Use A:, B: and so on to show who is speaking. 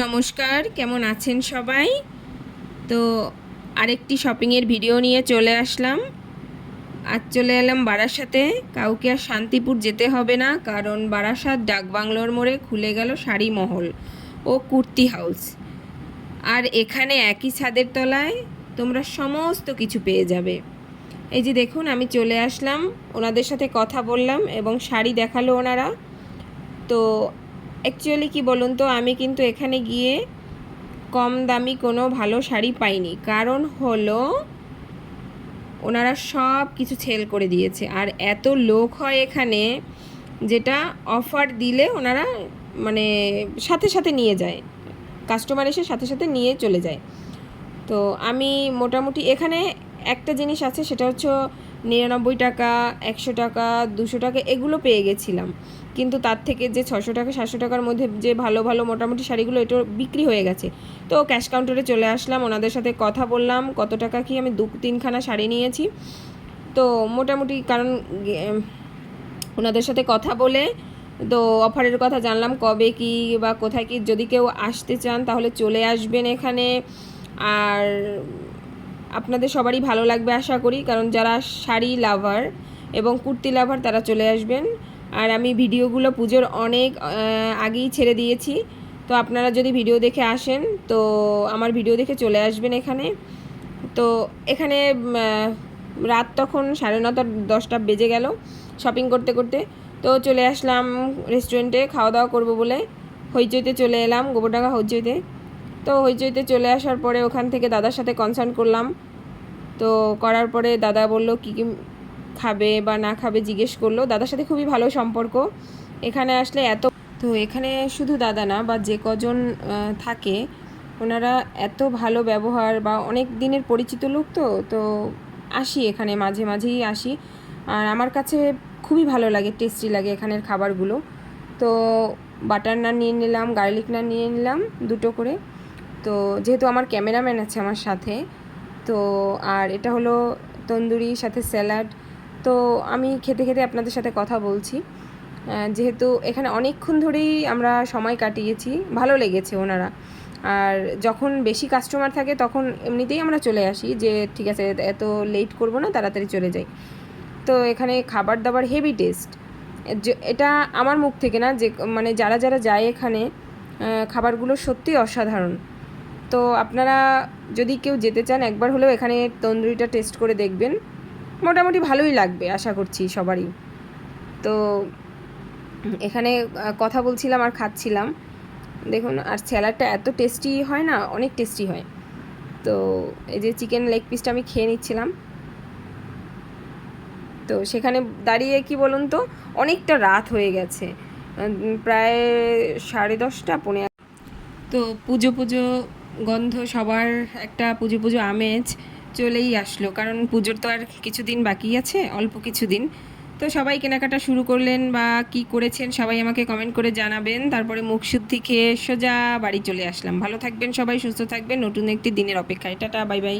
A: নমস্কার, কেমন আছেন সবাই? তো আরেকটি শপিংয়ের ভিডিও নিয়ে চলে আসলাম। আজ চলে এলাম বারাসাতে। কাউকে আর শান্তিপুর যেতে হবে না, কারণ বারাসাত ডাকবাংলোর মোড়ে খুলে গেল শাড়ি মহল ও কুর্তি হাউস। আর এখানে একই ছাদের তলায় তোমরা সমস্ত কিছু পেয়ে যাবে। এই যে দেখুন, আমি চলে আসলাম, ওনাদের সাথে কথা বললাম এবং শাড়ি দেখালো ওনারা। তো অ্যাকচুয়ালি কি বলুন তো, আমি কিন্তু এখানে গিয়ে কম দামি কোনো ভালো শাড়ি পাইনি। কারণ হলো ওনারা সব কিছু সেল করে দিয়েছে, আর এত লোক হয় এখানে, যেটা অফার দিলে ওনারা মানে সাথে সাথে নিয়ে যায়, কাস্টমার এসে সাথে সাথে নিয়ে চলে যায়। তো আমি মোটামুটি এখানে একটা জিনিস আছে, সেটা হচ্ছে 99 টাকা, 100 টাকা, 200 টাকা এগুলো পেয়ে গেছিলাম। কিন্তু তার থেকে যে 600 টাকা 700 টাকার মধ্যে যে ভালো ভালো মোটামুটি শাড়িগুলো, এটা বিক্রি হয়ে গেছে। তো ক্যাশ কাউন্টারে চলে আসলাম, ওনাদের সাথে কথা বললাম কত টাকা কি। আমি 2-3খানা শাড়ি নিয়েছি। তো মোটামুটি কারণ ওনাদের সাথে কথা বলে তো অফারের কথা জানলাম, কবে কি বা কোথায় কি। যদি কেউ আসতে চান তাহলে চলে আসবেন এখানে। আর আপনাদের সবারই ভালো লাগবে আশা করি, কারণ যারা শাড়ি লাভার এবং কুর্তি লাভার তারা চলে আসবেন। আর আমি ভিডিওগুলো পুজোর অনেক আগেই ছেড়ে দিয়েছি। তো আপনারা যদি ভিডিও দেখে আসেন তো আমার ভিডিও দেখে চলে আসবেন এখানে। তো এখানে রাত তখন 9:30-10টা বেজে গেল শপিং করতে করতে। তো চলে আসলাম রেস্টুরেন্টে খাওয়া দাওয়া করবো বলে। হইচইতে চলে এলাম, গোবরডাঙ্গা হইচইতে। তো হইচইতে চলে আসার পরে ওখান থেকে দাদার সাথে কনসাল্ট করলাম। তো করার পরে দাদা বললো কী কী খাবে বা না খাবে জিজ্ঞেস করলো। দাদার সাথে খুবই ভালো সম্পর্ক। এখানে আসলে তো এখানে শুধু দাদা না, বা যে কজন থাকে ওনারা এত ভালো ব্যবহার, বা অনেক দিনের পরিচিত লোক। তো আসি এখানে, মাঝে মাঝেই আসি। আর আমার কাছে খুবই ভালো লাগে, টেস্টি লাগে এখানের খাবারগুলো। তো বাটার নান নিয়ে নিলাম, গার্লিক নান নিয়ে নিলাম 2টো করে। তো যেহেতু আমার ক্যামেরাম্যান আছে আমার সাথে, তো আর এটা হলো তন্দুরি সাথে স্যালাড। তো আমি খেতে খেতে আপনাদের সাথে কথা বলছি, যেহেতু এখানে অনেকক্ষণ ধরেই আমরা সময় কাটিয়েছি, ভালো লেগেছে ওনারা। আর যখন বেশি কাস্টমার থাকে তখন এমনিতেই আমরা চলে আসি, যে ঠিক আছে এত লেট করব না, তাড়াতাড়ি চলে যাই। তো এখানে খাবার দাবার হেভি টেস্ট। এটা আমার মুখ থেকে না, যে মানে যারা যারা যায় এখানে, খাবারগুলো সত্যিই অসাধারণ। তো আপনারা যদি কেউ যেতে চান একবার হলেও এখানে তন্দুরিটা টেস্ট করে দেখবেন, মোটামুটি ভালোই লাগবে আশা করছি সবারই। তো এখানে কথা বলছিলাম আর খাচ্ছিলাম, দেখুন। আর স্যালাডটা এত টেস্টি হয় না, অনেক টেস্টি হয়। তো এই যে চিকেন লেগ পিসটা আমি খেয়ে নিচ্ছিলাম। তো সেখানে দাঁড়িয়ে কি বলুন তো, অনেকটা রাত হয়ে গেছে, প্রায় 10:30 পৌনে। তো পুজো পুজো গন্ধ, সবার একটা পুজো পুজো আমেজ চলেই আসলো, কারণ পুজোর তো আর কিছুদিন বাকি আছে, অল্প কিছুদিন। তো সবাই কেনাকাটা শুরু করলেন, বা কি করেছেন সবাই আমাকে কমেন্ট করে জানাবেন। তারপরে মুখশুদ্ধি খেয়ে সোজা বাড়ি চলে আসলাম। ভালো থাকবেন সবাই, সুস্থ থাকবেন, নতুন একটি দিনের অপেক্ষায়। Tata, bye bye.